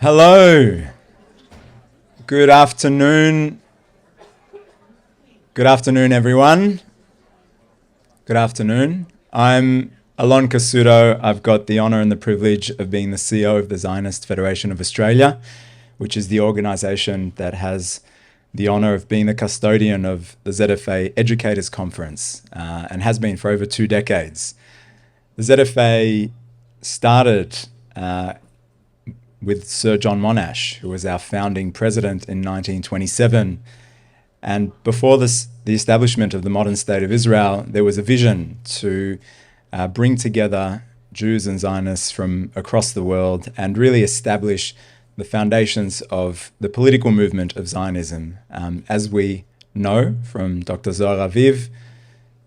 Hello. Good afternoon. Good afternoon, everyone. Good afternoon. I'm Alon Cassuto. I've got the honour and the privilege of being the CEO of the Zionist Federation of Australia, which is the organisation that has the honour of being the custodian of the ZFA Educators Conference and has been for over 2 decades. The ZFA started with Sir John Monash, who was our founding president in 1927. And before the establishment of the modern state of Israel, there was a vision to bring together Jews and Zionists from across the world and really establish the foundations of the political movement of Zionism. As we know from Dr. Zohar Aviv,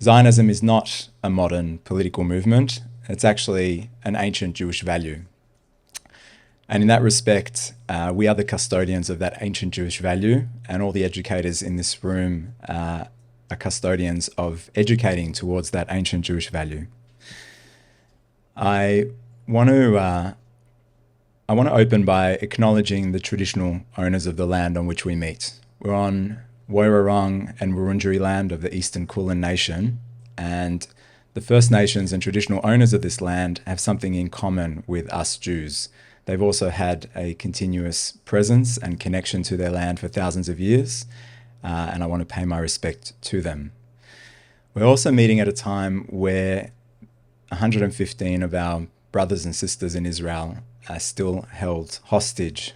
Zionism is not a modern political movement. It's actually an ancient Jewish value. And in that respect, we are the custodians of that ancient Jewish value, and all the educators in this room are custodians of educating towards that ancient Jewish value. I want to open by acknowledging the traditional owners of the land on which we meet. We're on Woiwurrung and Wurundjeri land of the Eastern Kulin Nation, and the First Nations and traditional owners of this land have something in common with us Jews. They've also had a continuous presence and connection to their land for thousands of years, and I want to pay my respect to them. We're also meeting at a time where 115 of our brothers and sisters in Israel are still held hostage,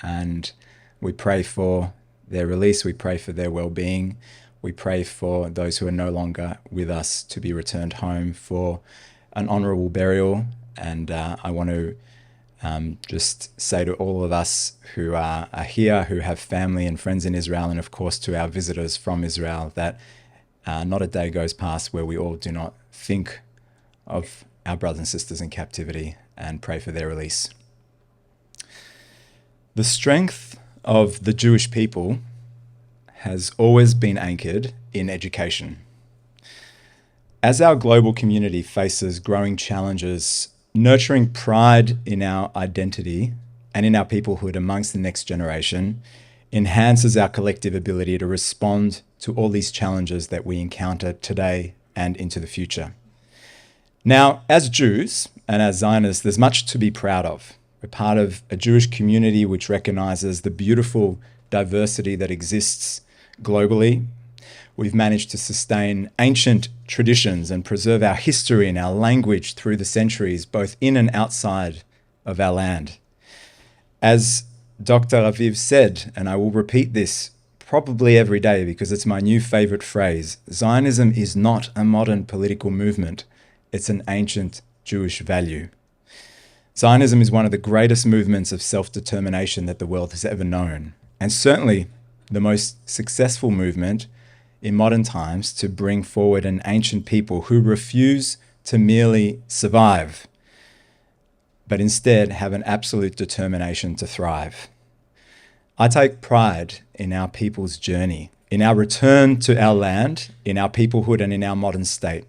and we pray for their release, we pray for their well-being, we pray for those who are no longer with us to be returned home for an honourable burial, and I want to just say to all of us who are here, who have family and friends in Israel, and of course to our visitors from Israel, that not a day goes past where we all do not think of our brothers and sisters in captivity and pray for their release. The strength of the Jewish people has always been anchored in education. As our global community faces growing challenges, nurturing pride in our identity and in our peoplehood amongst the next generation enhances our collective ability to respond to all these challenges that we encounter today and into the future. Now, as Jews and as Zionists, there's much to be proud of. We're part of a Jewish community which recognizes the beautiful diversity that exists globally. We've managed to sustain ancient traditions and preserve our history and our language through the centuries, both in and outside of our land. As Dr. Aviv said, and I will repeat this probably every day because it's my new favorite phrase, Zionism is not a modern political movement. It's an ancient Jewish value. Zionism is one of the greatest movements of self-determination that the world has ever known, and certainly the most successful movement in modern times to bring forward an ancient people who refuse to merely survive, but instead have an absolute determination to thrive. I take pride in our people's journey, in our return to our land, in our peoplehood, and in our modern state.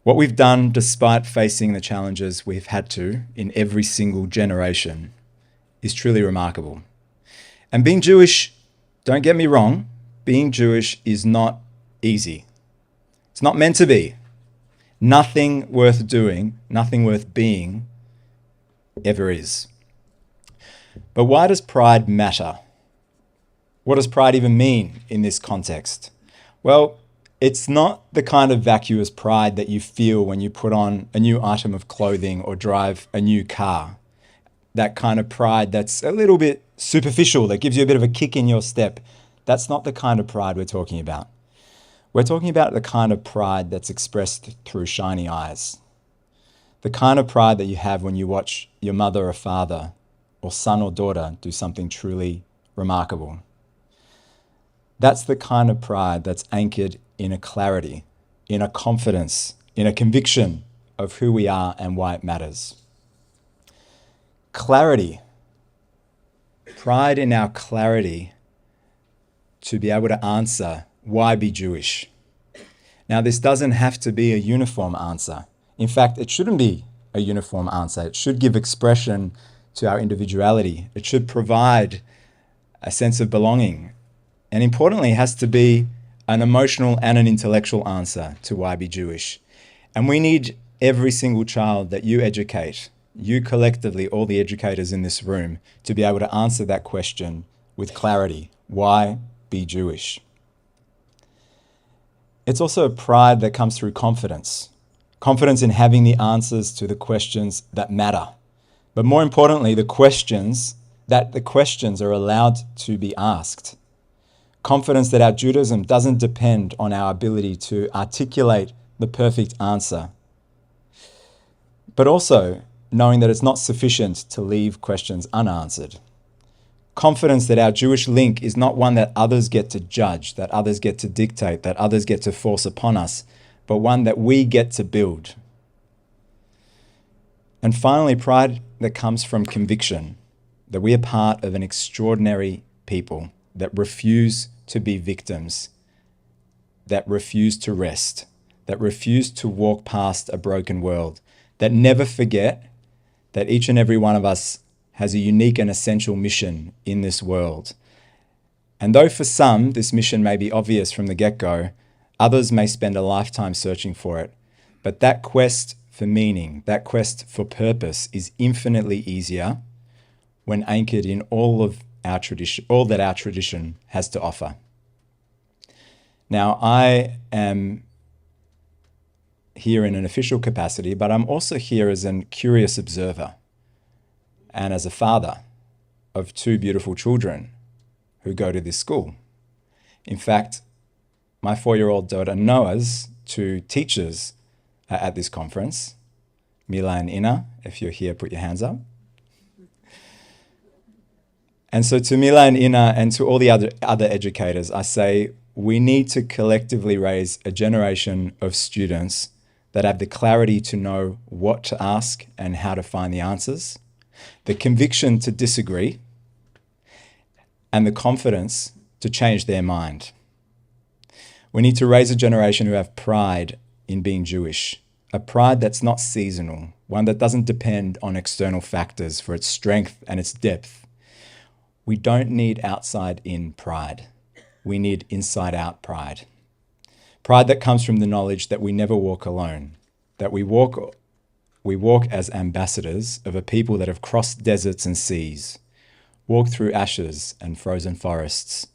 What we've done, despite facing the challenges we've had to in every single generation, is truly remarkable. And being Jewish, don't get me wrong, being Jewish is not easy. It's not meant to be. Nothing worth doing, nothing worth being, ever is. But why does pride matter? What does pride even mean in this context? Well, it's not the kind of vacuous pride that you feel when you put on a new item of clothing or drive a new car. That kind of pride that's a little bit superficial, that gives you a bit of a kick in your step. That's not the kind of pride we're talking about. We're talking about the kind of pride that's expressed through shiny eyes. The kind of pride that you have when you watch your mother or father or son or daughter do something truly remarkable. That's the kind of pride that's anchored in a clarity, in a confidence, in a conviction of who we are and why it matters. Clarity. Pride in our clarity to be able to answer, why be Jewish? Now, this doesn't have to be a uniform answer. In fact, it shouldn't be a uniform answer. It should give expression to our individuality. It should provide a sense of belonging. And importantly, it has to be an emotional and an intellectual answer to why be Jewish. And we need every single child that you educate, you collectively, all the educators in this room, to be able to answer that question with clarity. Why be Jewish? It's also a pride that comes through confidence. Confidence in having the answers to the questions that matter. But more importantly, the questions are allowed to be asked. Confidence that our Judaism doesn't depend on our ability to articulate the perfect answer. But also knowing that it's not sufficient to leave questions unanswered. Confidence that our Jewish link is not one that others get to judge, that others get to dictate, that others get to force upon us, but one that we get to build. And finally, pride that comes from conviction, that we are part of an extraordinary people that refuse to be victims, that refuse to rest, that refuse to walk past a broken world, that never forget that each and every one of us has a unique and essential mission in this world. And though for some this mission may be obvious from the get-go, others may spend a lifetime searching for it. But that quest for meaning, that quest for purpose is infinitely easier when anchored in all that our tradition has to offer. Now, I am here in an official capacity, but I'm also here as a curious observer and as a father of two beautiful children who go to this school. In fact, my 4-year-old daughter Noah's two teachers are at this conference, Mila and Ina. If you're here, put your hands up. And so to Mila and Ina and to all the other educators, I say we need to collectively raise a generation of students that have the clarity to know what to ask and how to find the answers, the conviction to disagree, and the confidence to change their mind. We need to raise a generation who have pride in being Jewish, a pride that's not seasonal, one that doesn't depend on external factors for its strength and its depth. We don't need outside-in pride. We need inside-out pride. Pride that comes from the knowledge that we never walk alone, that we walk as ambassadors of a people that have crossed deserts and seas, walked through ashes and frozen forests,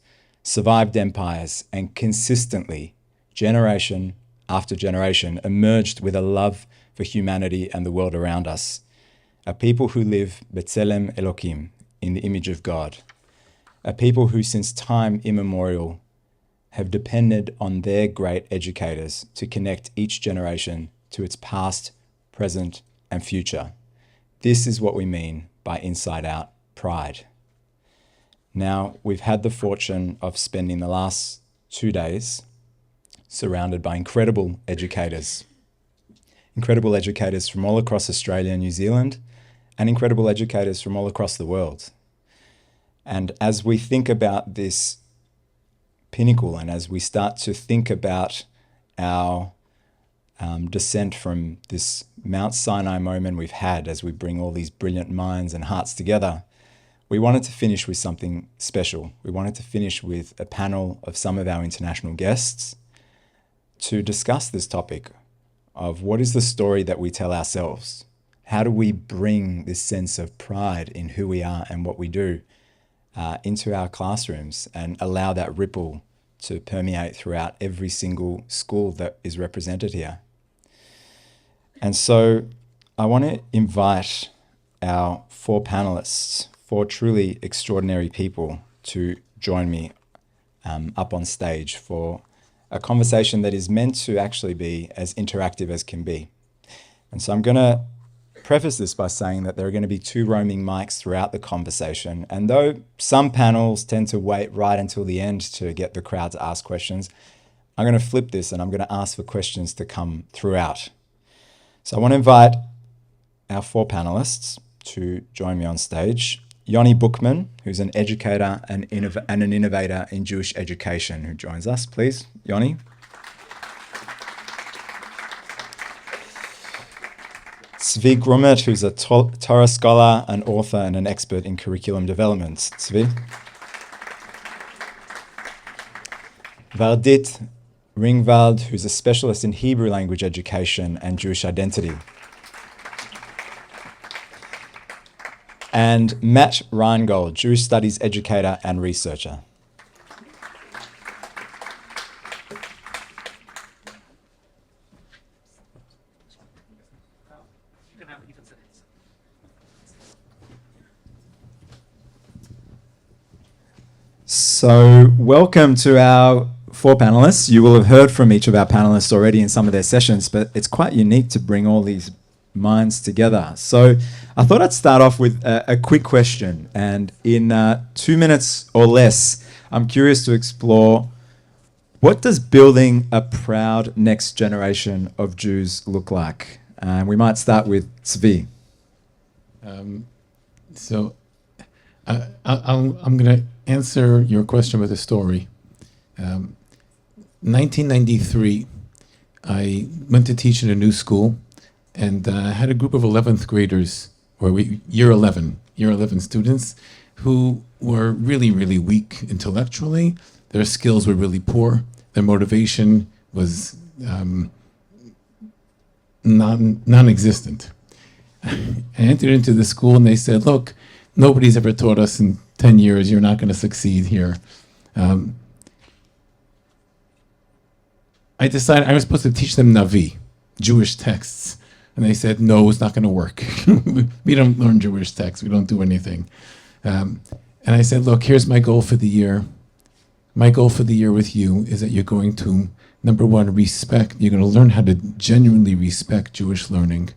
survived empires, and consistently, generation after generation, emerged with a love for humanity and the world around us. A people who live B'Tselem Elokim, in the image of God. A people who since time immemorial have depended on their great educators to connect each generation to its past, present, and future. This is what we mean by inside-out pride. Now, we've had the fortune of spending the last 2 days surrounded by incredible educators from all across Australia and New Zealand, and incredible educators from all across the world. And as we think about this pinnacle, and as we start to think about our descent from this Mount Sinai moment we've had as we bring all these brilliant minds and hearts together, we wanted to finish with something special. We wanted to finish with a panel of some of our international guests to discuss this topic of what is the story that we tell ourselves? How do we bring this sense of pride in who we are and what we do into our classrooms and allow that ripple to permeate throughout every single school that is represented here? And so I want to invite our 4 panelists, 4 truly extraordinary people, to join me up on stage for a conversation that is meant to actually be as interactive as can be. And so I'm going to preface this by saying that there are going to be 2 roaming mics throughout the conversation. And though some panels tend to wait right until the end to get the crowd to ask questions, I'm going to flip this and I'm going to ask for questions to come throughout. So I want to invite our 4 panelists to join me on stage. Yoni Buckman, who's an educator and an innovator in Jewish education, who joins us, please. Yoni. Zvi Grumet, who's a Torah scholar, an author, and an expert in curriculum development. Zvi. Vardit Ringvald, who's a specialist in Hebrew language education and Jewish identity. And Matt Reingold, Jewish studies educator and researcher. So welcome to our 4 panelists. You will have heard from each of our panelists already in some of their sessions, but it's quite unique to bring all these minds together. So I thought I'd start off with a quick question. And in 2 minutes or less, I'm curious to explore, what does building a proud next generation of Jews look like? We might start with Zvi. I'm going to answer your question with a story. 1993, I went to teach in a new school and had a group of 11th graders, year 11 students, who were really, really weak intellectually. Their skills were really poor. Their motivation was non-existent. I entered into the school and they said, look, nobody's ever taught us in 10 years, you're not going to succeed here. I decided I was supposed to teach them Navi, Jewish texts. And they said, no, it's not going to work. We don't learn Jewish texts. We don't do anything. And I said, look, here's my goal for the year. My goal for the year with you is that you're going to, number one, you're going to learn how to genuinely respect Jewish learning.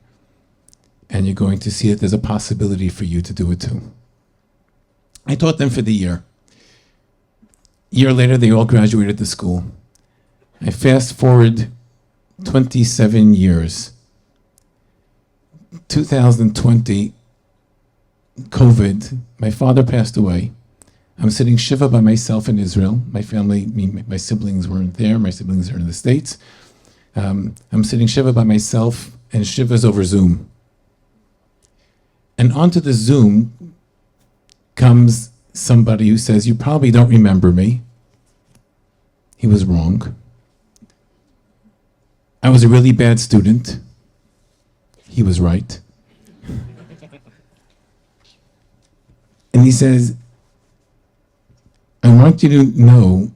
And you're going to see that there's a possibility for you to do it too. I taught them for the year. A year later, they all graduated the school. I fast forward 27 years. 2020, COVID, my father passed away. I'm sitting Shiva by myself in Israel. My family, my siblings weren't there. My siblings are in the States. I'm sitting Shiva by myself, and Shiva's over Zoom. And onto the Zoom comes somebody who says, you probably don't remember me. He was wrong. I was a really bad student. He was right. And he says, I want you to know,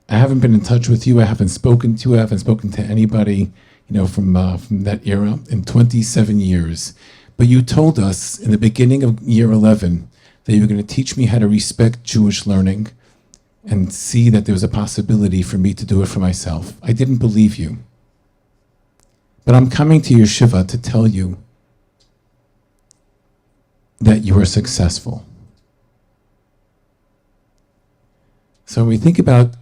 I haven't been in touch with you. I haven't spoken to you. I haven't spoken to anybody, from that era in 27 years. But you told us in the beginning of year 11 that you were going to teach me how to respect Jewish learning and see that there was a possibility for me to do it for myself. I didn't believe you. But I'm coming to your Shiva to tell you that you are successful. So when we think about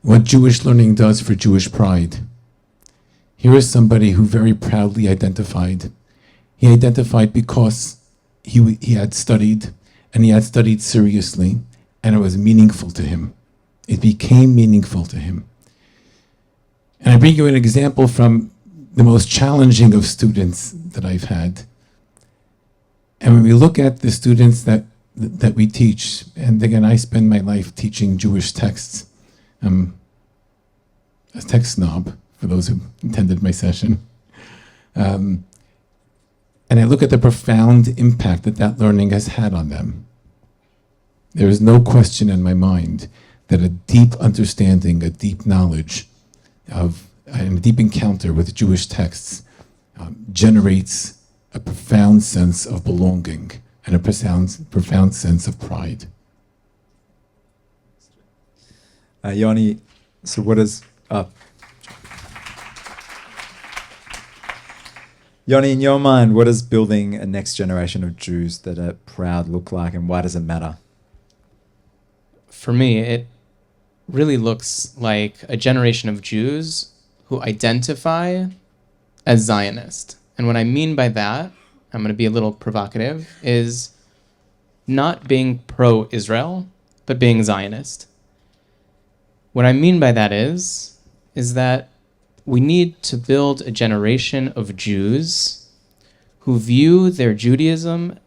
what Jewish learning does for Jewish pride, here is somebody who very proudly identified. He identified because he had studied, and he had studied seriously, and it was meaningful to him. It became meaningful to him. And I bring you an example from the most challenging of students that I've had. And when we look at the students that we teach, and again, I spend my life teaching Jewish texts. I'm a text snob, for those who attended my session. And I look at the profound impact that learning has had on them. There is no question in my mind that a deep understanding, a deep knowledge of, and a deep encounter with Jewish texts generates a profound sense of belonging and a profound sense of pride. Yoni, so what is up? Yoni, in your mind, what does building a next generation of Jews that are proud look like, and why does it matter? For me, it really looks like a generation of Jews who identify as Zionist. And what I mean by that, I'm going to be a little provocative, is not being pro-Israel, but being Zionist. What I mean by that is that we need to build a generation of Jews who view their Judaism,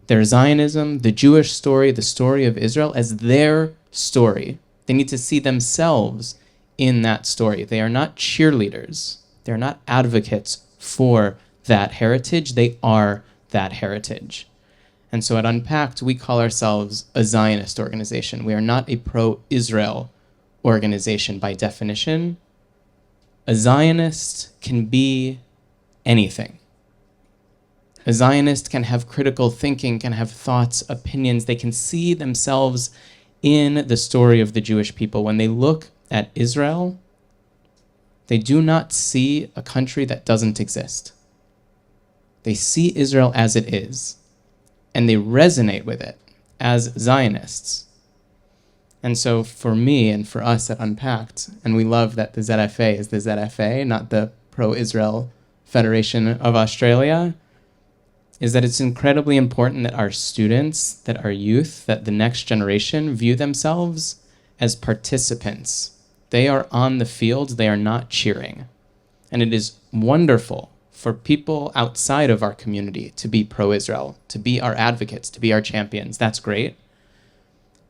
their Zionism, the Jewish story, the story of Israel as their story. They need to see themselves in that story. They are not cheerleaders. They're not advocates for that heritage. They are that heritage. And so at Unpacked, we call ourselves a Zionist organization. We are not a pro-Israel organization by definition. A Zionist can be anything. A Zionist can have critical thinking, can have thoughts, opinions. They can see themselves in the story of the Jewish people. When they look at Israel, they do not see a country that doesn't exist. They see Israel as it is, and they resonate with it as Zionists. And so for me and for us at Unpacked, and we love that the ZFA is the ZFA, not the Pro-Israel Federation of Australia, is that it's incredibly important that our students, that our youth, that the next generation view themselves as participants. They are on the field, they are not cheering. And it is wonderful for people outside of our community to be pro-Israel, to be our advocates, to be our champions. That's great.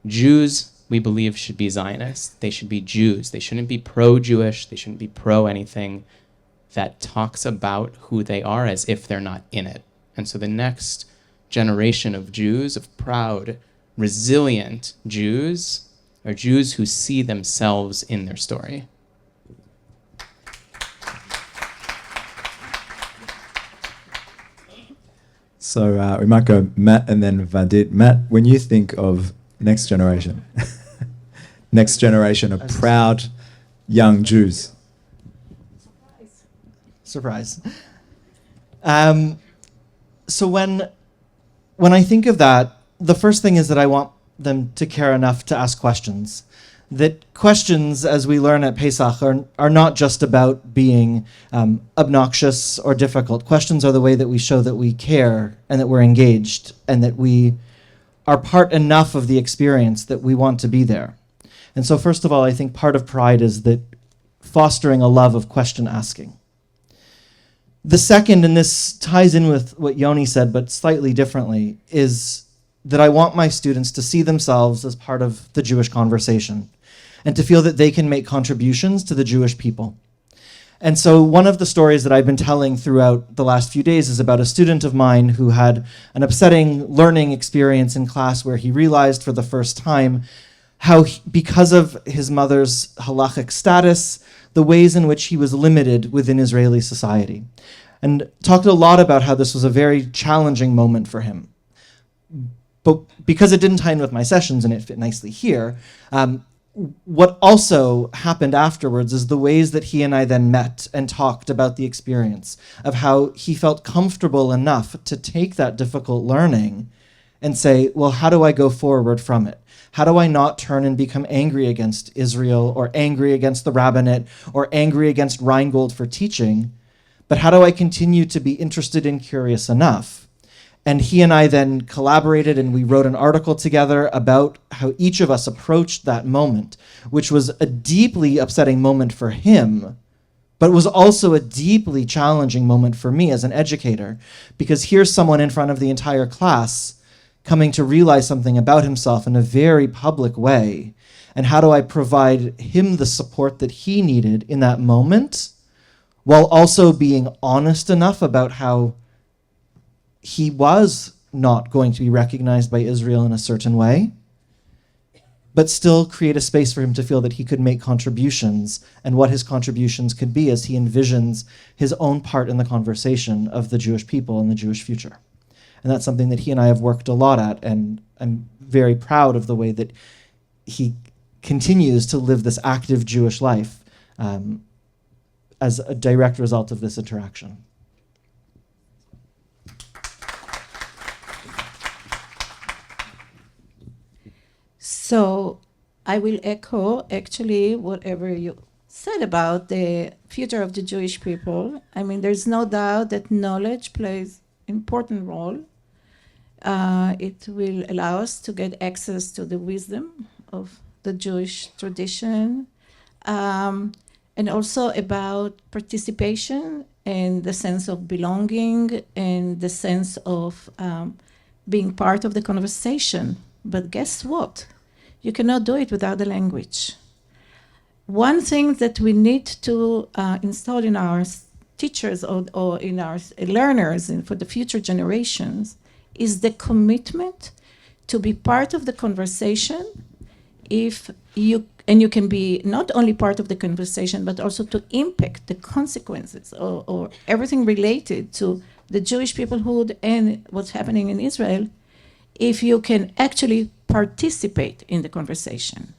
Jews, we believe, should be Zionists. They should be Jews. They shouldn't be pro-Jewish. They shouldn't be pro-anything that talks about who they are as if they're not in it. And so the next generation of Jews, of proud, resilient Jews, are Jews who see themselves in their story. So we might go Matt and then Vardit. Matt, when you think of next generation, next generation of proud young Jews. Surprise. So when I think of that, the first thing is that I want them to care enough to ask questions. That questions, as we learn at Pesach, are not just about being obnoxious or difficult. Questions are the way that we show that we care and that we're engaged and that we are part enough of the experience that we want to be there. And so first of all, I think part of Pride is that fostering a love of question asking. The second, and this ties in with what Yoni said, but slightly differently, is that I want my students to see themselves as part of the Jewish conversation and to feel that they can make contributions to the Jewish people. And so one of the stories that I've been telling throughout the last few days is about a student of mine who had an upsetting learning experience in class where he realized for the first time how, because of his mother's halachic status, the ways in which he was limited within Israeli society. And talked a lot about how this was a very challenging moment for him. But because it didn't tie in with my sessions and it fit nicely here, what also happened afterwards is the ways that he and I then met and talked about the experience of how he felt comfortable enough to take that difficult learning and say, well, how do I go forward from it? How do I not turn and become angry against Israel or angry against the rabbinate or angry against Reingold for teaching? But how do I continue to be interested and curious enough? And he and I then collaborated and we wrote an article together about how each of us approached that moment, which was a deeply upsetting moment for him, but it was also a deeply challenging moment for me as an educator, because here's someone in front of the entire class coming to realize something about himself in a very public way. And how do I provide him the support that he needed in that moment, while also being honest enough about how he was not going to be recognized by Israel in a certain way, but still create a space for him to feel that he could make contributions and what his contributions could be as he envisions his own part in the conversation of the Jewish people and the Jewish future. And that's something that he and I have worked a lot at, and I'm very proud of the way that he continues to live this active Jewish life as a direct result of this interaction. So I will echo actually whatever you said about the future of the Jewish people. I mean, there's no doubt that knowledge plays an important role. It will allow us to get access to the wisdom of the Jewish tradition. and also about participation and the sense of belonging and the sense of being part of the conversation. But guess what? You cannot do it without the language. One thing that we need to install in our teachers or in our learners and for the future generations is the commitment to be part of the conversation. If you can be not only part of the conversation, but also to impact the consequences or everything related to the Jewish peoplehood and what's happening in Israel, if you can actually participate in the conversation.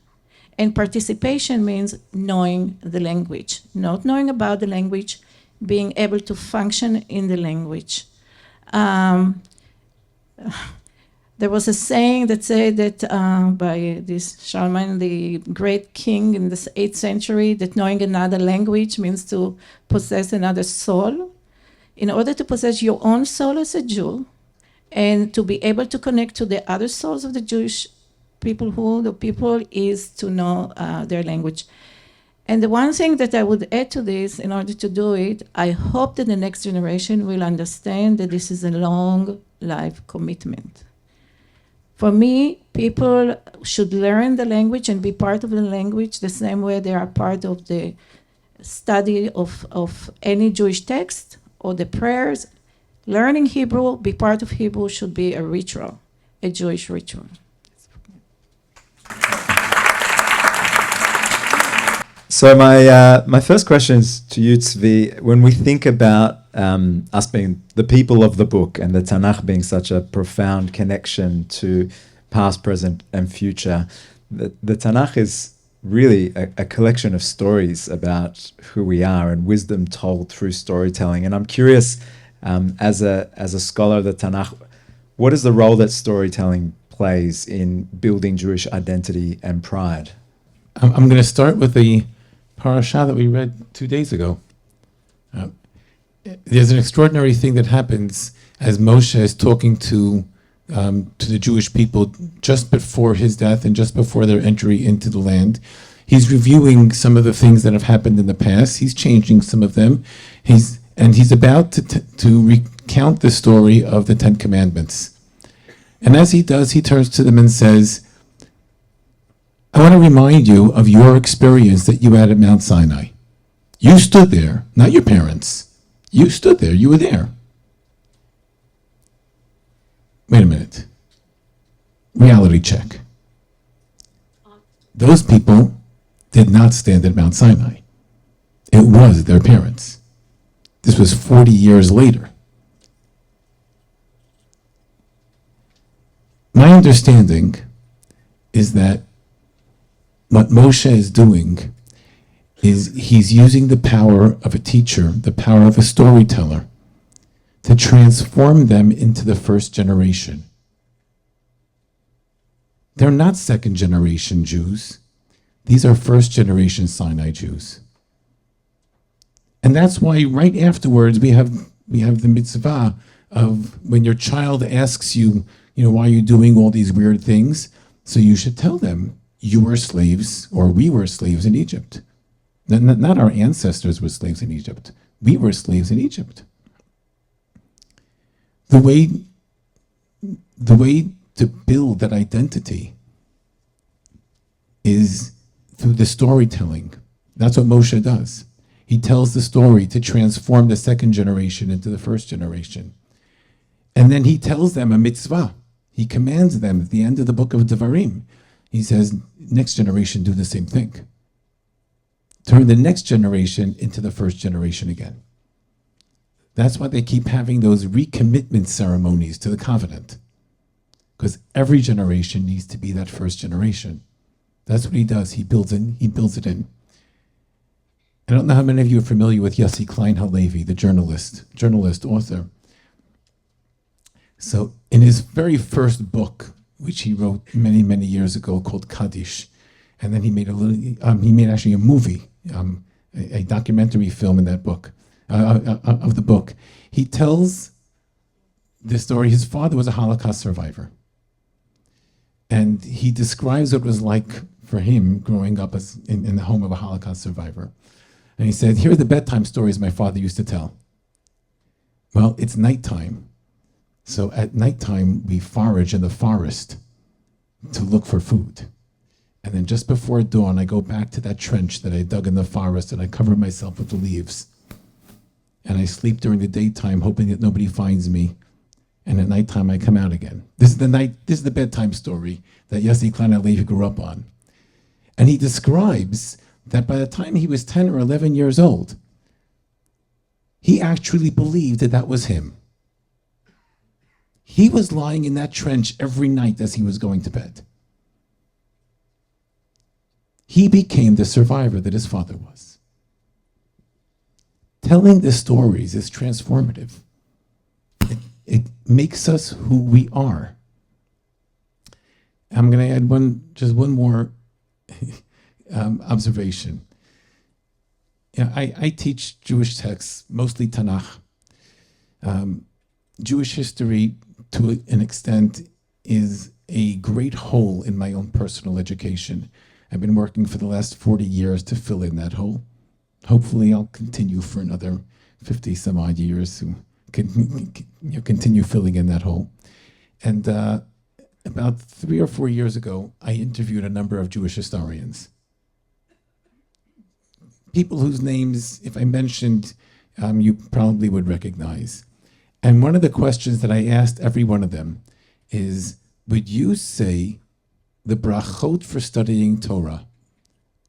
And participation means knowing the language, not knowing about the language, being able to function in the language. There was a saying that said that by this Charlemagne, the great king in the 8th century, that knowing another language means to possess another soul. In order to possess your own soul as a Jew and to be able to connect to the other souls of the Jewish people is to know their language. And the one thing that I would add to this, in order to do it, I hope that the next generation will understand that this is a long life commitment. For me, people should learn the language and be part of the language the same way they are part of the study of any Jewish text or the prayers. Learning Hebrew, be part of Hebrew should be a ritual, a Jewish ritual. So my first question is to you, Zvi. When we think about us being the people of the book and the Tanakh being such a profound connection to past, present, and future, the Tanakh is really a collection of stories about who we are and wisdom told through storytelling. And I'm curious, as a scholar of the Tanakh, what is the role that storytelling plays in building Jewish identity and pride? I'm going to start with the parasha that we read 2 days ago. There's an extraordinary thing that happens as Moshe is talking to the Jewish people just before his death and just before their entry into the land. He's reviewing some of the things that have happened in the past. He's changing some of them. He's about to recount the story of the 10 Commandments. And as he does, he turns to them and says, I want to remind you of your experience that you had at Mount Sinai. You stood there, not your parents. You stood there, you were there. Wait a minute. Reality check. Those people did not stand at Mount Sinai. It was their parents. This was 40 years later. My understanding is that what Moshe is doing is he's using the power of a teacher, the power of a storyteller, to transform them into the first generation. They're not second generation Jews. These are first generation Sinai Jews. And that's why right afterwards we have the mitzvah of when your child asks you, why are you doing all these weird things? So you should tell them, you were slaves, or we were slaves in Egypt. Not our ancestors were slaves in Egypt. We were slaves in Egypt. The way to build that identity is through the storytelling. That's what Moshe does. He tells the story to transform the second generation into the first generation. And then he tells them a mitzvah. He commands them at the end of the book of Devarim. He says, next generation, do the same thing. Turn the next generation into the first generation again. That's why they keep having those recommitment ceremonies to the covenant. Because every generation needs to be that first generation. That's what he does. He builds it in. I don't know how many of you are familiar with Yossi Klein Halevi, the journalist, author. So in his very first book, which he wrote many, many years ago, called Kaddish, and then he made actually a movie, a documentary film in that book, of the book. He tells the story. His father was a Holocaust survivor, and he describes what it was like for him growing up in the home of a Holocaust survivor. And he said, here are the bedtime stories my father used to tell. Well, it's nighttime. So at nighttime, we forage in the forest to look for food. And then just before dawn, I go back to that trench that I dug in the forest and I cover myself with the leaves. And I sleep during the daytime, hoping that nobody finds me. And at nighttime, I come out again. This is the bedtime story that Yossi Klein Alevi grew up on. And he describes that by the time he was 10 or 11 years old, he actually believed that that was him. He was lying in that trench every night as he was going to bed. He became the survivor that his father was. Telling the stories is transformative. It makes us who we are. I'm going to add just one more observation. Yeah, I teach Jewish texts, mostly Tanakh. Jewish history, to an extent, is a great hole in my own personal education. I've been working for the last 40 years to fill in that hole. Hopefully, I'll continue for another 50 some odd years to continue filling in that hole. And about 3 or 4 years ago, I interviewed a number of Jewish historians. People whose names, if I mentioned, you probably would recognize. And one of the questions that I asked every one of them is, would you say the brachot for studying Torah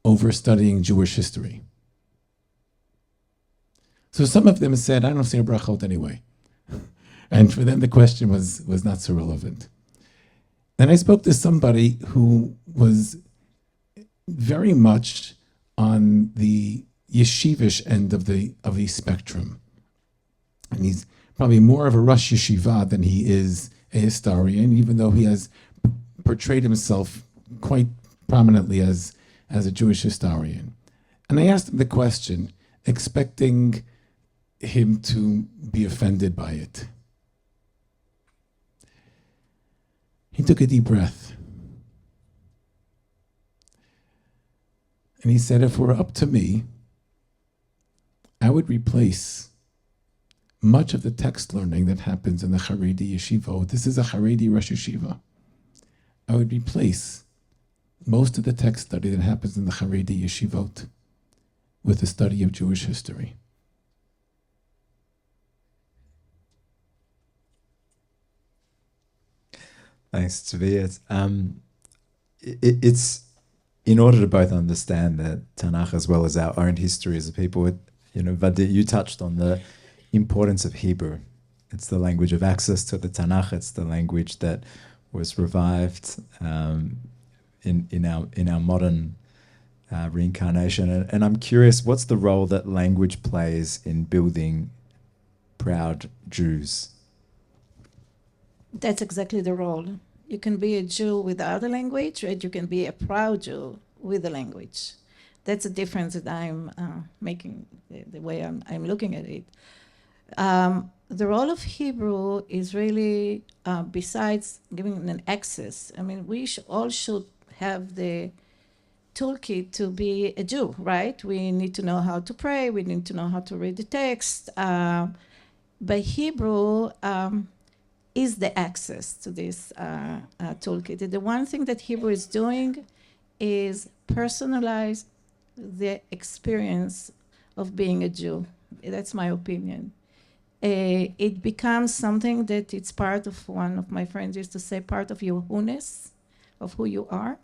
over studying Jewish history? So some of them said, I don't say a brachot anyway. And for them, the question was not so relevant. Then I spoke to somebody who was very much on the yeshivish end of the spectrum. And he's probably more of a Rosh Yeshiva than he is a historian, even though he has portrayed himself quite prominently as a Jewish historian. And I asked him the question, expecting him to be offended by it. He took a deep breath. And he said, if it were up to me, I would replace much of the text learning that happens in the Haredi yeshiva. This is a Haredi Rosh Yeshiva. I would replace most of the text study that happens in the Haredi yeshivot with the study of Jewish history. Thanks, Zvi. It's in order to both understand the Tanakh as well as our own history as a people. Vardit, you touched on the importance of Hebrew. It's the language of access to the Tanakh. It's the language that was revived in our modern reincarnation. And I'm curious, what's the role that language plays in building proud Jews? That's exactly the role. You can be a Jew without a language, or you can be a proud Jew with a language. That's the difference that I'm making, the way I'm looking at it. The role of Hebrew is really, besides giving an access, I mean, we all should have the toolkit to be a Jew, right? We need to know how to pray, we need to know how to read the text. But Hebrew is the access to this toolkit. The one thing that Hebrew is doing is personalize the experience of being a Jew. That's my opinion. It becomes something that it's part of, one of my friends used to say, part of your who-ness, of who you are.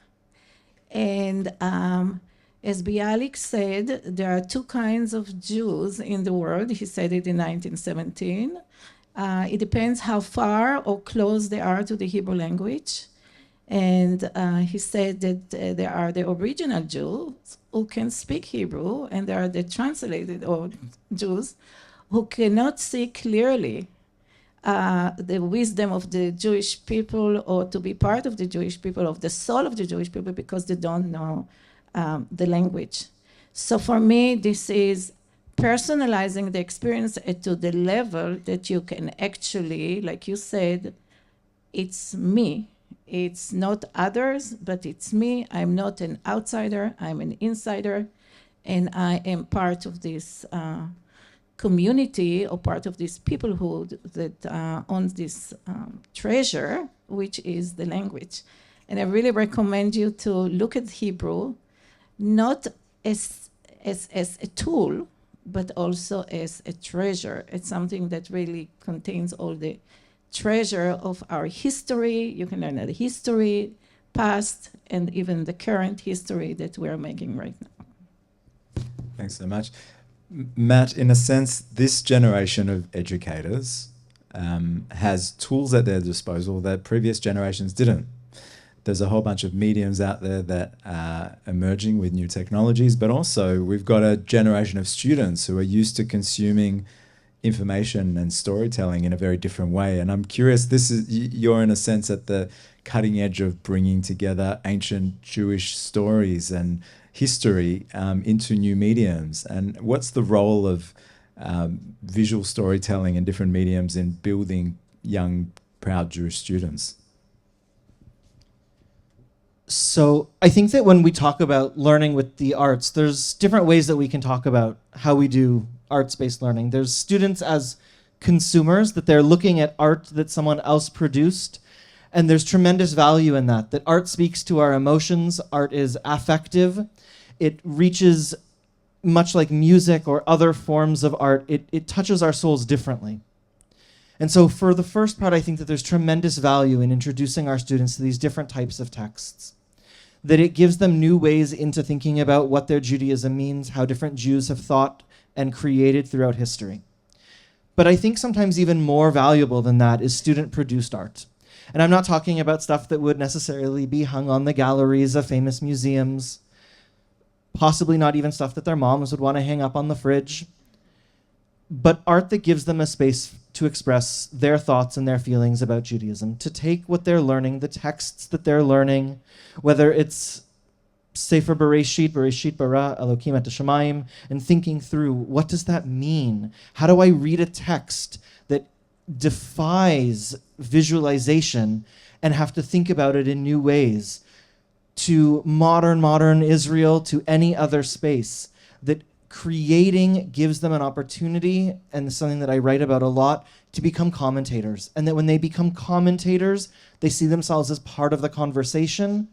And as Bialik said, there are two kinds of Jews in the world. He said it in 1917. It depends how far or close they are to the Hebrew language. And he said that there are the original Jews who can speak Hebrew, and there are the translated or Jews who cannot see clearly the wisdom of the Jewish people, or to be part of the Jewish people, of the soul of the Jewish people, because they don't know the language. So for me, this is personalizing the experience to the level that you can actually, like you said, it's me. It's not others, but it's me. I'm not an outsider, I'm an insider. and I am part of this community or part of this peoplehood that owns this treasure, which is the language. And I really recommend you to look at Hebrew, not as a tool, but also as a treasure. It's something that really contains all the treasure of our history. You can learn the history, past, and even the current history that we're making right now. Thanks so much. Matt, in a sense, this generation of educators has tools at their disposal that previous generations didn't. There's a whole bunch of mediums out there that are emerging with new technologies, but also we've got a generation of students who are used to consuming information and storytelling in a very different way. And I'm curious, you're in a sense at the cutting edge of bringing together ancient Jewish stories and history into new mediums. And what's the role of visual storytelling and different mediums in building young, proud Jewish students? So I think that when we talk about learning with the arts, there's different ways that we can talk about how we do arts-based learning. There's students as consumers, that they're looking at art that someone else produced, and there's tremendous value in that art speaks to our emotions, art is affective, it reaches, much like music or other forms of art, it touches our souls differently. And so for the first part, I think that there's tremendous value in introducing our students to these different types of texts, that it gives them new ways into thinking about what their Judaism means, how different Jews have thought and created throughout history. But I think sometimes even more valuable than that is student-produced art. And I'm not talking about stuff that would necessarily be hung on the galleries of famous museums, possibly not even stuff that their moms would want to hang up on the fridge, but art that gives them a space to express their thoughts and their feelings about Judaism, to take what they're learning, the texts that they're learning, whether it's Sefer Bereshit bara Elokim et Hashemayim, and thinking through, what does that mean? How do I read a text that defies visualization and have to think about it in new ways? To modern Israel, to any other space, that creating gives them an opportunity, and something that I write about a lot, to become commentators. And that when they become commentators, they see themselves as part of the conversation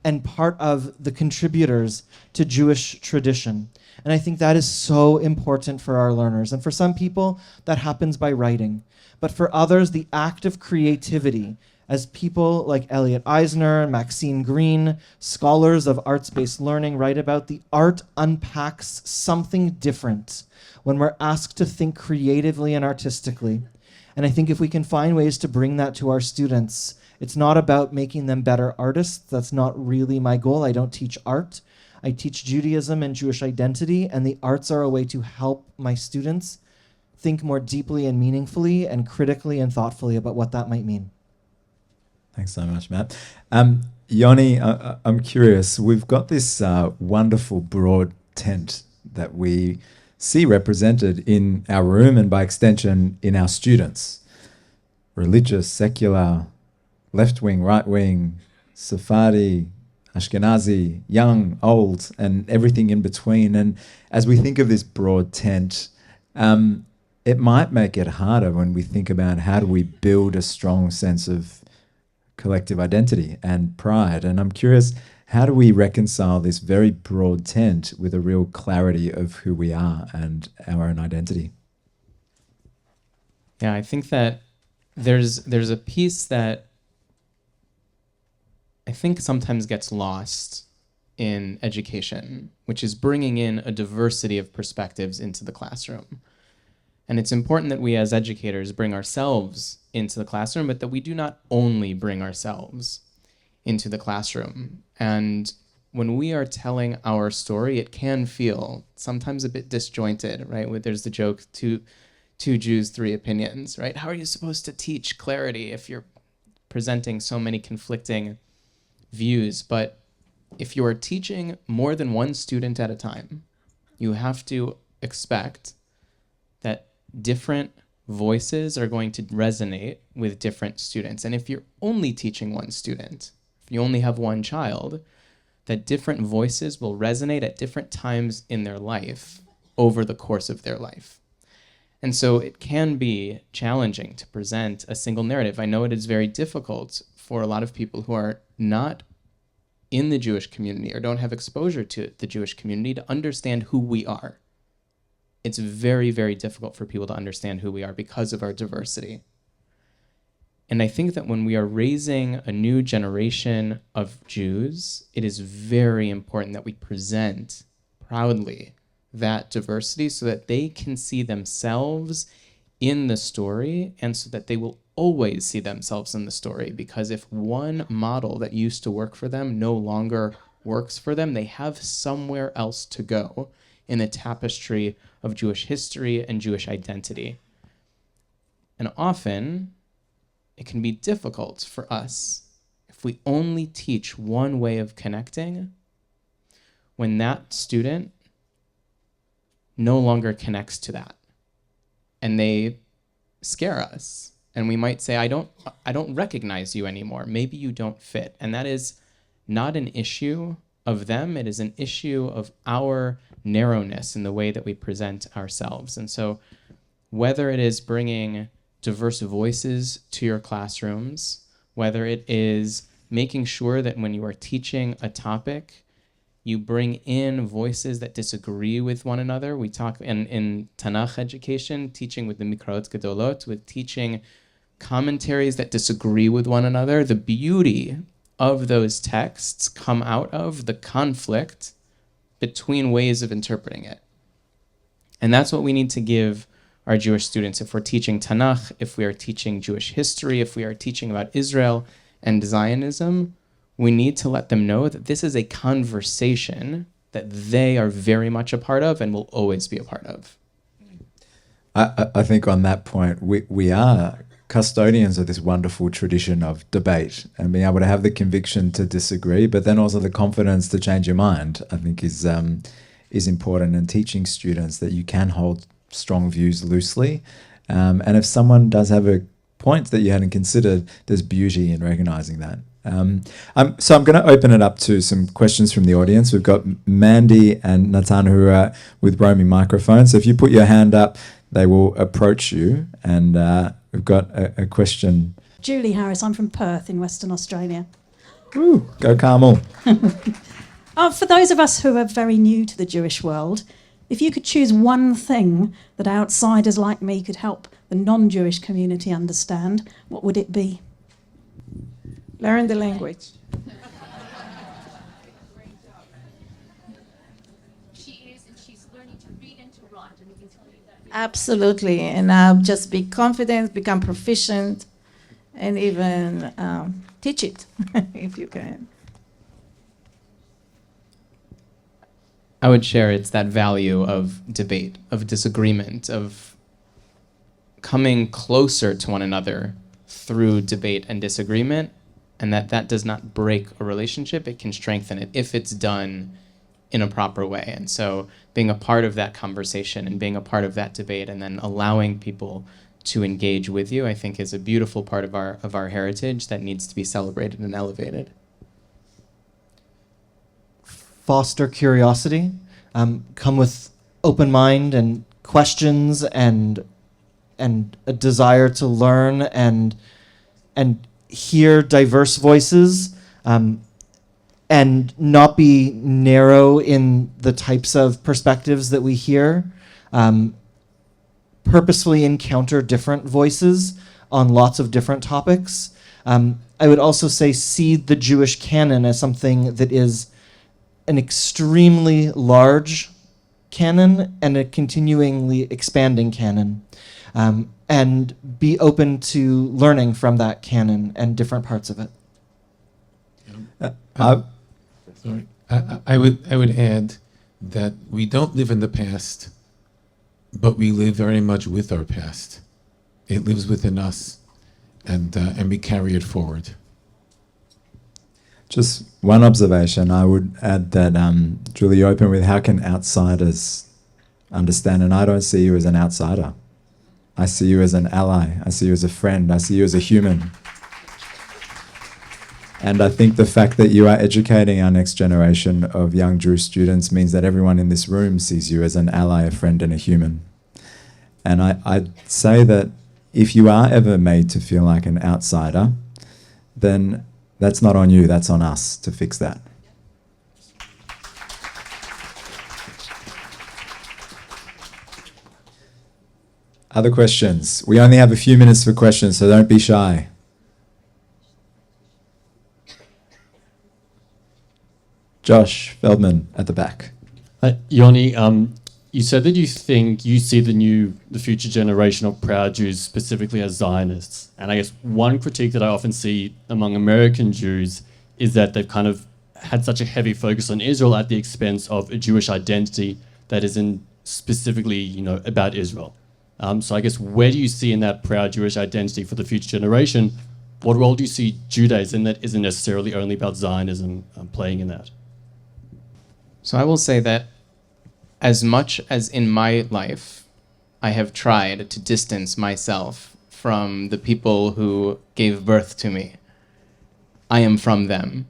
and part of the contributors to Jewish tradition. And I think that is so important for our learners. And for some people, that happens by writing. But for others, the act of creativity, as people like Elliot Eisner and Maxine Green, scholars of arts-based learning, write about, the art unpacks something different when we're asked to think creatively and artistically. And I think if we can find ways to bring that to our students, it's not about making them better artists. That's not really my goal. I don't teach art. I teach Judaism and Jewish identity, and the arts are a way to help my students think more deeply and meaningfully and critically and thoughtfully about what that might mean. Thanks so much, Matt. Yoni, I'm curious. We've got this wonderful broad tent that we see represented in our room and by extension in our students. Religious, secular, left-wing, right-wing, Sephardi, Ashkenazi, young, old, and everything in between. And as we think of this broad tent, it might make it harder when we think about how do we build a strong sense of collective identity and pride. And I'm curious, how do we reconcile this very broad tent with a real clarity of who we are and our own identity? Yeah, I think that there's a piece that I think sometimes gets lost in education, which is bringing in a diversity of perspectives into the classroom. And it's important that we as educators bring ourselves into the classroom, but that we do not only bring ourselves into the classroom. And when we are telling our story, it can feel sometimes a bit disjointed, right? There's the joke, two Jews, three opinions, right? How are you supposed to teach clarity if you're presenting so many conflicting views? But if you are teaching more than one student at a time, you have to expect that different voices are going to resonate with different students. And if you're only teaching one student, if you only have one child, that different voices will resonate at different times in their life over the course of their life. And so it can be challenging to present a single narrative. I know it is very difficult for a lot of people who are not in the Jewish community or don't have exposure to the Jewish community to understand who we are. It's very, very difficult for people to understand who we are because of our diversity. And I think that when we are raising a new generation of Jews, it is very important that we present proudly that diversity so that they can see themselves in the story and so that they will always see themselves in the story. Because if one model that used to work for them no longer works for them, they have somewhere else to go in the tapestry of Jewish history and Jewish identity. And often, it can be difficult for us if we only teach one way of connecting when that student no longer connects to that. And they scare us. And we might say, I don't recognize you anymore. Maybe you don't fit. And that is not an issue of them. It is an issue of our narrowness in the way that we present ourselves. And so whether it is bringing diverse voices to your classrooms, whether it is making sure that when you are teaching a topic, you bring in voices that disagree with one another. We talk in Tanakh education, teaching with the Mikraot Gedolot, with teaching commentaries that disagree with one another. The beauty of those texts come out of the conflict between ways of interpreting it. And that's what we need to give our Jewish students. If we're teaching Tanakh, if we are teaching Jewish history, if we are teaching about Israel and Zionism, we need to let them know that this is a conversation that they are very much a part of and will always be a part of. I think on that point, we are custodians of this wonderful tradition of debate and being able to have the conviction to disagree, but then also the confidence to change your mind, I think is important, and teaching students that you can hold strong views loosely. And if someone does have a point that you hadn't considered, there's beauty in recognizing that. So I'm going to open it up to some questions from the audience. We've got Mandy and Natan who are with roaming microphones. So if you put your hand up, they will approach you. And we've got a question. Julie Harris, I'm from Perth in Western Australia. Ooh, go Carmel. For those of us who are very new to the Jewish world, if you could choose one thing that outsiders like me could help the non-Jewish community understand, what would it be? Learn the language. She is, and she's learning to read and to write, and we can tell you that. Absolutely. And just be confident, become proficient, and even teach it if you can. I would share it's that value of debate, of disagreement, of coming closer to one another through debate and disagreement, and that does not break a relationship, it can strengthen it if it's done in a proper way. And so being a part of that conversation and being a part of that debate and then allowing people to engage with you, I think is a beautiful part of our heritage that needs to be celebrated and elevated. Foster curiosity, come with open mind and questions and a desire to learn and hear diverse voices, and not be narrow in the types of perspectives that we hear. Purposefully encounter different voices on lots of different topics. I would also say see the Jewish canon as something that is an extremely large canon and a continually expanding canon, and be open to learning from that canon and different parts of it. Sorry. I would add that we don't live in the past, but we live very much with our past. It lives within us, and we carry it forward. Just one observation, I would add that, Julie, you open with how can outsiders understand, and I don't see you as an outsider. I see you as an ally. I see you as a friend. I see you as a human. And I think the fact that you are educating our next generation of young Jewish students means that everyone in this room sees you as an ally, a friend, and a human. And I'd say that if you are ever made to feel like an outsider, then that's not on you, that's on us to fix that. Other questions? We only have a few minutes for questions, so don't be shy. Josh Feldman at the back. Yoni, you said that you think you see the future generation of proud Jews specifically as Zionists. And I guess one critique that I often see among American Jews is that they've kind of had such a heavy focus on Israel at the expense of a Jewish identity that isn't specifically, about Israel. So I guess where do you see in that proud Jewish identity for the future generation, what role do you see Judaism that isn't necessarily only about Zionism playing in that? So I will say that as much as in my life I have tried to distance myself from the people who gave birth to me, I am from them,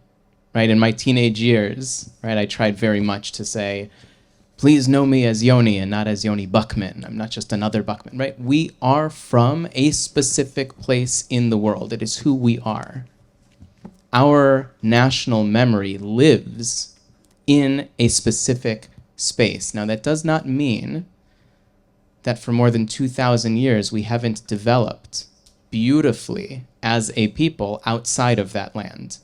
right? In my teenage years, right, I tried very much to say, please know me as Yoni and not as Yoni Buckman. I'm not just another Buckman, right? We are from a specific place in the world. It is who we are. Our national memory lives in a specific space. Now, that does not mean that for more than 2,000 years we haven't developed beautifully as a people outside of that land.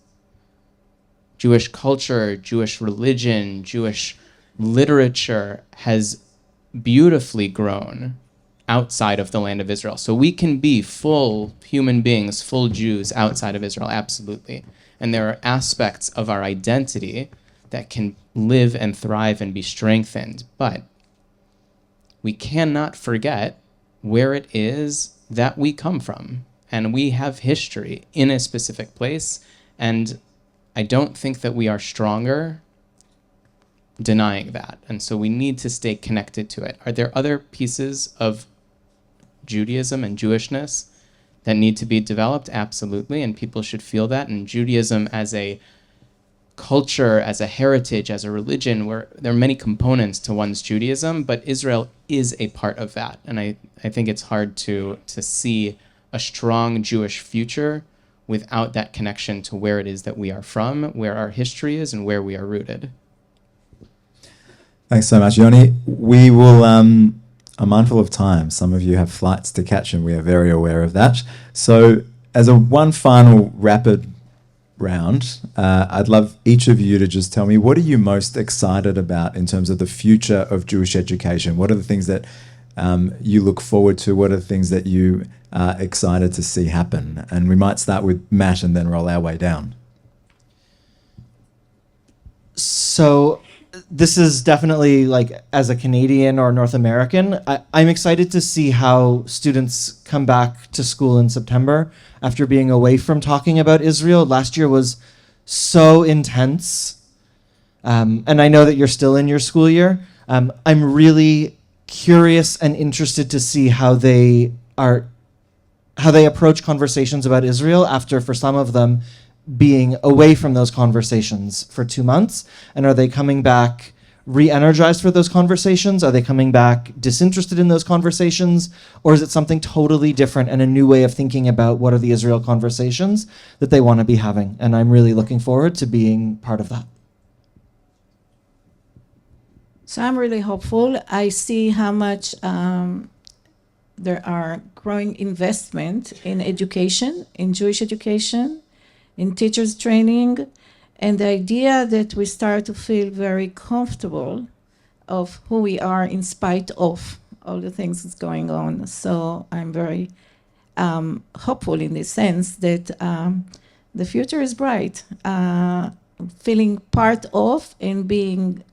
Jewish culture, Jewish religion, Jewish literature has beautifully grown outside of the land of Israel. So we can be full human beings, full Jews outside of Israel, absolutely. And there are aspects of our identity that can live and thrive and be strengthened. But we cannot forget where it is that we come from. And we have history in a specific place. And I don't think that we are stronger denying that. And so we need to stay connected to it. Are there other pieces of Judaism and Jewishness that need to be developed? Absolutely. And people should feel that. And Judaism as a culture, as a heritage, as a religion, where there are many components to one's Judaism, but Israel is a part of that. And I think it's hard to see a strong Jewish future without that connection to where it is that we are from, where our history is, and where we are rooted. Thanks so much, Yoni. We will are mindful of time. Some of you have flights to catch, and we are very aware of that. So as one final rapid round, I'd love each of you to just tell me, what are you most excited about in terms of the future of Jewish education? What are the things that you look forward to? What are the things that you are excited to see happen? And we might start with Matt and then roll our way down. So this is definitely, like, as a Canadian or North American, I'm excited to see how students come back to school in September after being away from talking about Israel. Last year was so intense. And I know that you're still in your school year. I'm really curious and interested to see how they approach conversations about Israel after, for some of them, being away from those conversations for 2 months. And are they coming back re-energized for those conversations? Are they coming back disinterested in those conversations? Or is it something totally different and a new way of thinking about what are the Israel conversations that they want to be having? And I'm really looking forward to being part of that. So I'm really hopeful. I see how much there are growing investment in education, in Jewish education, in teachers training, and the idea that we start to feel very comfortable of who we are in spite of all the things that's going on. So I'm very hopeful in the sense that the future is bright. Feeling part of and being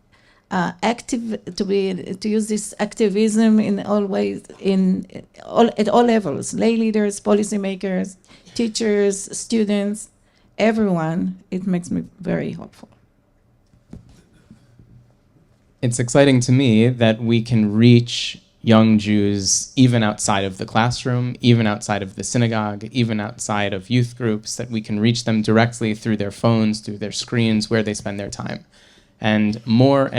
active, to use this activism in all ways, at all levels, lay leaders, policymakers, teachers, students, everyone. It makes me very hopeful. It's exciting to me that we can reach young Jews, even outside of the classroom, even outside of the synagogue, even outside of youth groups, that we can reach them directly through their phones, through their screens, where they spend their time. And more,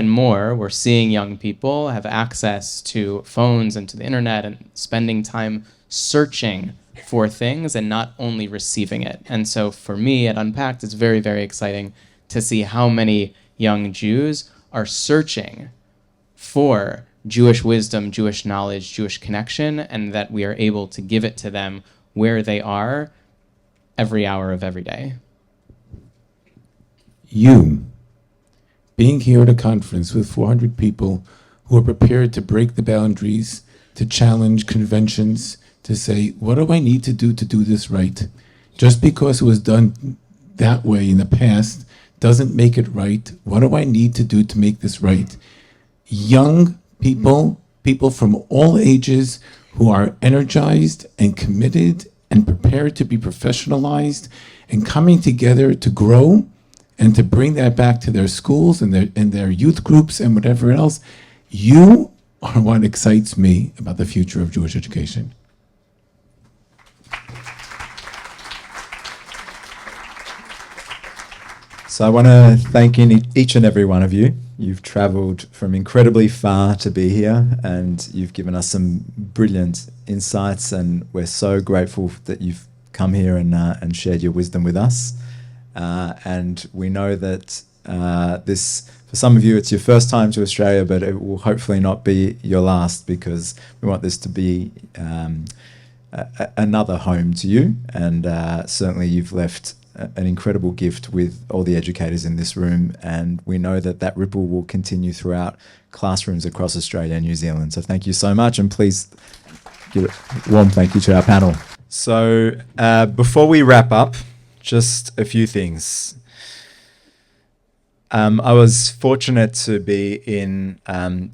we're seeing young people have access to phones and to the internet and spending time searching for things and not only receiving it. And so for me at Unpacked, it's very, very exciting to see how many young Jews are searching for Jewish wisdom, Jewish knowledge, Jewish connection, and that we are able to give it to them where they are every hour of every day. You, being here at a conference with 400 people who are prepared to break the boundaries, to challenge conventions, to say, what do I need to do this right? Just because it was done that way in the past doesn't make it right. What do I need to do to make this right? Young people, people from all ages who are energized and committed and prepared to be professionalized and coming together to grow and to bring that back to their schools and their youth groups and whatever else. You are what excites me about the future of Jewish education. So I want to thank each and every one of you. You've traveled from incredibly far to be here, and you've given us some brilliant insights, and we're so grateful that you've come here and shared your wisdom with us. And we know that this, for some of you, it's your first time to Australia, but it will hopefully not be your last, because we want this to be another home to you. And certainly you've left an incredible gift with all the educators in this room, and we know that that ripple will continue throughout classrooms across Australia and New Zealand. So thank you so much, and please give a warm thank you to our panel. So before we wrap up, just a few things. I was fortunate to be in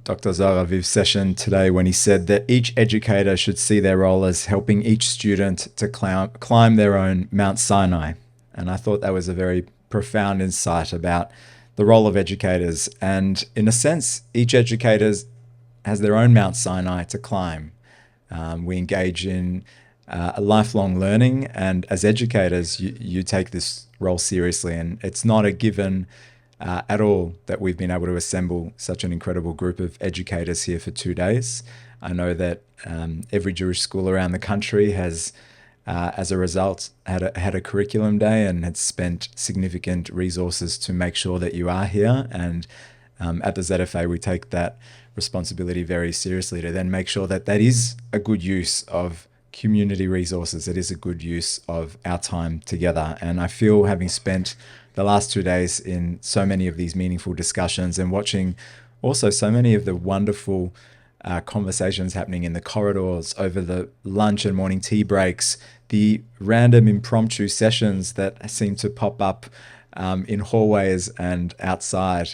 Dr. Zohar Aviv's session today when he said that each educator should see their role as helping each student to climb their own Mount Sinai. And I thought that was a very profound insight about the role of educators. And in a sense, each educator has their own Mount Sinai to climb. We engage in a lifelong learning, and as educators, you take this role seriously. And it's not a given at all that we've been able to assemble such an incredible group of educators here for 2 days. I know that every Jewish school around the country has, as a result, had a curriculum day and had spent significant resources to make sure that you are here. And at the ZFA, we take that responsibility very seriously to then make sure that that is a good use of community resources. It is a good use of our time together. And I feel, having spent the last 2 days in so many of these meaningful discussions and watching also so many of the wonderful conversations happening in the corridors over the lunch and morning tea breaks, the random impromptu sessions that seem to pop up in hallways and outside.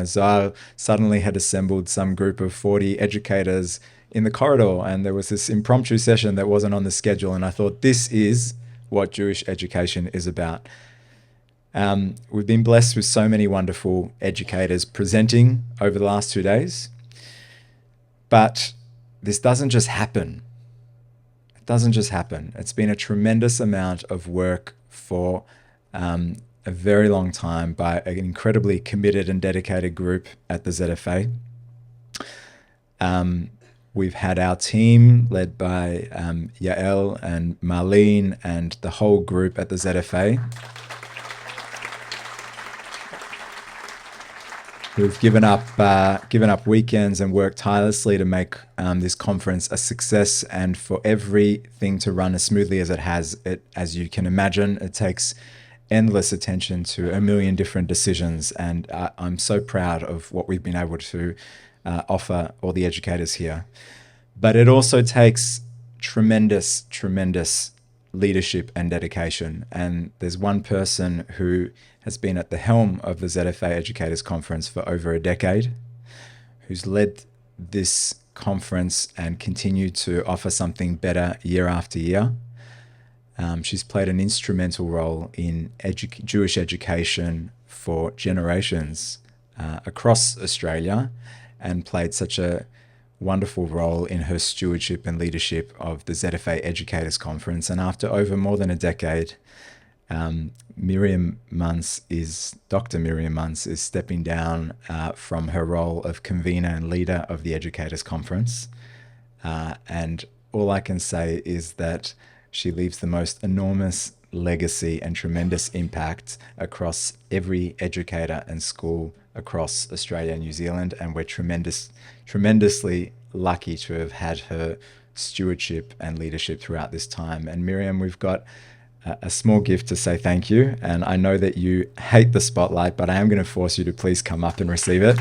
Zohar suddenly had assembled some group of 40 educators in the corridor, and there was this impromptu session that wasn't on the schedule, and I thought, this is what Jewish education is about. We've been blessed with so many wonderful educators presenting over the last 2 days, but this doesn't just happen. It doesn't just happen. It's been a tremendous amount of work for a very long time by an incredibly committed and dedicated group at the ZFA. We've had our team led by Yael and Marlene and the whole group at the ZFA, who've given up weekends and worked tirelessly to make this conference a success, and for everything to run as smoothly as it has. As you can imagine, it takes endless attention to a million different decisions, and I'm so proud of what we've been able to offer all the educators here. But it also takes tremendous, tremendous leadership and dedication. And there's one person who has been at the helm of the ZFA Educators Conference for over a decade, who's led this conference and continued to offer something better year after year. She's played an instrumental role in Jewish education for generations across Australia, and played such a wonderful role in her stewardship and leadership of the ZFA Educators Conference. And after over more than a decade, Dr. Miriam Munce is stepping down from her role of convener and leader of the Educators Conference. And all I can say is that she leaves the most enormous legacy and tremendous impact across every educator and school across Australia and New Zealand, and we're tremendously lucky to have had her stewardship and leadership throughout this time. And Miriam, we've got a small gift to say thank you, and I know that you hate the spotlight, but I am going to force you to please come up and receive it.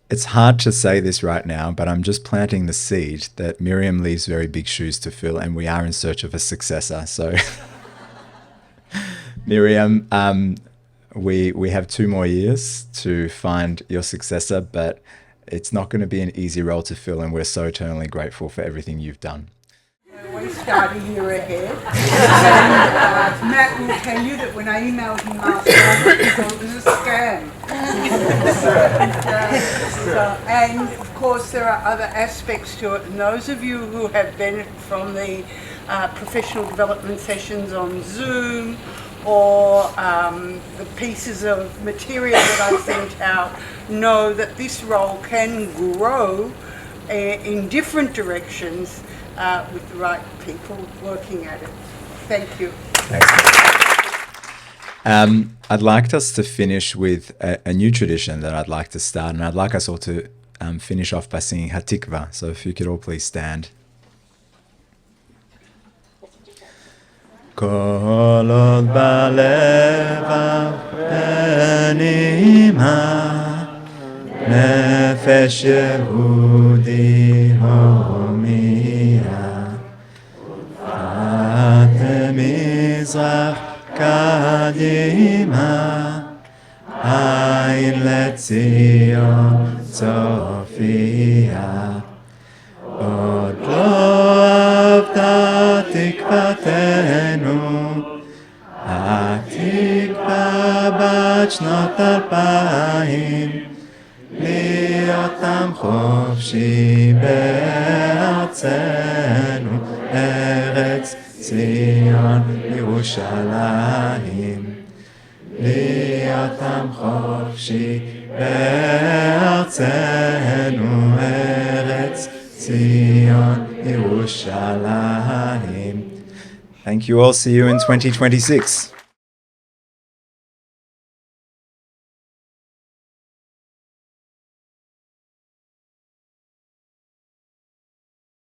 It's hard to say this right now, but I'm just planting the seed that Miriam leaves very big shoes to fill, and we are in search of a successor. So, Miriam, we have 2 more years to find your successor, but it's not going to be an easy role to fill, and we're so eternally grateful for everything you've done. We start a year ahead. And, Matt will tell you that when I emailed him last night, he thought it was a scam. And of course there are other aspects to it, and those of you who have benefited from the professional development sessions on Zoom or the pieces of material that I sent out know that this role can grow in different directions with the right people working at it. Thank you. I'd like us to finish with a new tradition that I'd like to start, and I'd like us all to finish off by singing Hatikva. So if you could all please stand. Kolot balev benima nefesh Yehudi homia at mizrach kadima ayin letzion tzofia od lo avda tikvatenu התקווה בת שנות 2000 להיות עם חופשי בארצנו ארץ ציון ירושלים להיות עם חופשי בארצנו ארץ ציון ירושלים. Thank you all. See you in 2026.